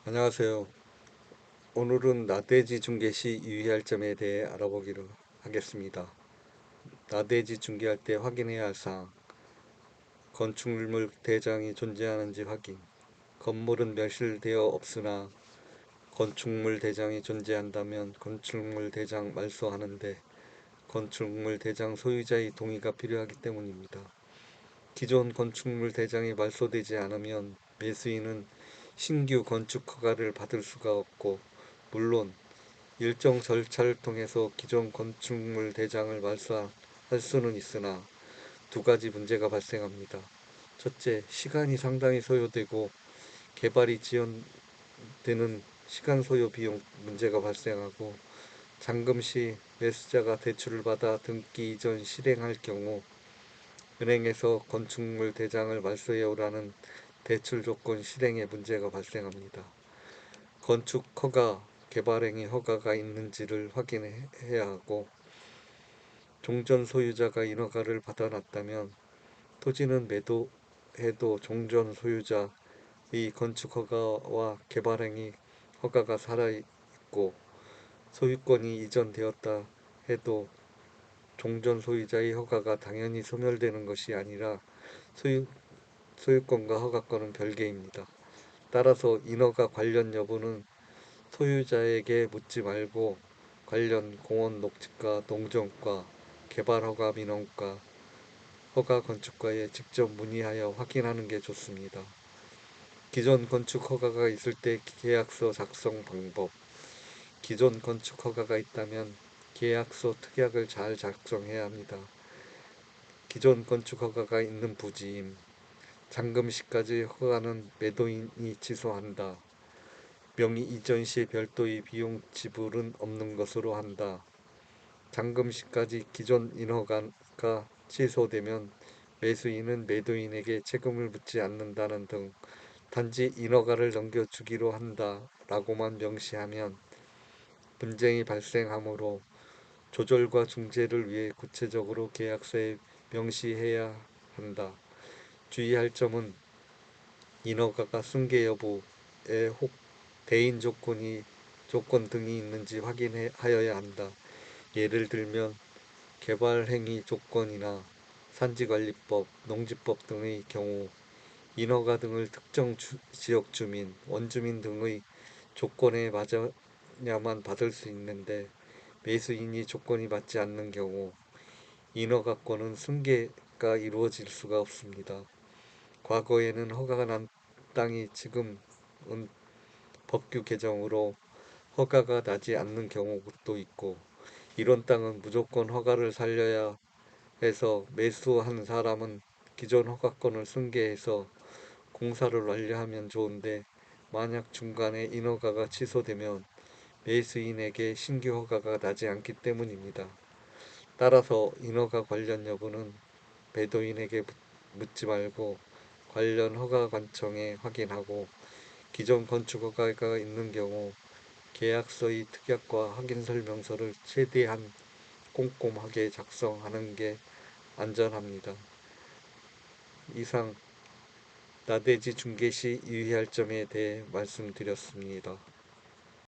안녕하세요. 오늘은 나대지 중개 시 유의할 점에 대해 알아보기로 하겠습니다. 나대지 중개할 때 확인해야 할 사항. 건축물 대장이 존재하는지 확인. 건물은 멸실되어 없으나 건축물 대장이 존재한다면 건축물 대장 말소하는데 건축물 대장 소유자의 동의가 필요하기 때문입니다. 기존 건축물 대장이 말소되지 않으면 매수인은 신규 건축 허가를 받을 수가 없고, 물론 일정 절차를 통해서 기존 건축물 대장을 말소할 수는 있으나 두 가지 문제가 발생합니다. 첫째, 시간이 상당히 소요되고 개발이 지연되는 시간 소요 비용 문제가 발생하고, 잔금 시 매수자가 대출을 받아 등기 이전 실행할 경우 은행에서 건축물 대장을 말소해오라는 대출 조건 실행에 문제가 발생합니다. 건축 허가, 개발행위 허가가 있는지를 확인해야 하고, 종전 소유자가 인허가를 받아놨다면 토지는 매도해도 종전 소유자의 건축 허가와 개발행위 허가가 살아있고, 소유권이 이전되었다 해도 종전 소유자의 허가가 당연히 소멸되는 것이 아니라 소유, 소유권과 허가권은 별개입니다. 따라서 인허가 관련 여부는 소유자에게 묻지 말고 관련 공원 녹지과 농정과 개발허가 민원과 허가 건축과에 직접 문의하여 확인하는 게 좋습니다. 기존 건축 허가가 있을 때 계약서 작성 방법. 기존 건축 허가가 있다면 계약서 특약을 잘 작성해야 합니다. 기존 건축 허가가 있는 부지임. 잔금 시까지 허가는 매도인이 취소한다. 명의 이전 시 별도의 비용 지불은 없는 것으로 한다. 잔금 시까지 기존 인허가가 취소되면 매수인은 매도인에게 책임을 묻지 않는다는 등 단지 인허가를 넘겨주기로 한다 라고만 명시하면 분쟁이 발생하므로 조절과 중재를 위해 구체적으로 계약서에 명시해야 한다. 주의할 점은 인허가가 승계 여부에 혹 대인 조건 등이 있는지 확인하여야 한다. 예를 들면 개발행위 조건이나 산지관리법, 농지법 등의 경우 인허가 등을 특정 지역 주민, 원주민 등의 조건에 맞아야만 받을 수 있는데, 매수인이 조건이 맞지 않는 경우 인허가권은 승계가 이루어질 수가 없습니다. 과거에는 허가가 난 땅이 지금은 법규 개정으로 허가가 나지 않는 경우도 있고, 이런 땅은 무조건 허가를 살려야 해서 매수한 사람은 기존 허가권을 승계해서 공사를 완료하면 좋은데, 만약 중간에 인허가가 취소되면 매수인에게 신규 허가가 나지 않기 때문입니다. 따라서 인허가 관련 여부는 매도인에게 묻지 말고 관련 허가관청에 확인하고, 기존 건축 허가가 있는 경우 계약서의 특약과 확인설명서를 최대한 꼼꼼하게 작성하는 게 안전합니다. 이상 나대지 중개 시 유의할 점에 대해 말씀드렸습니다.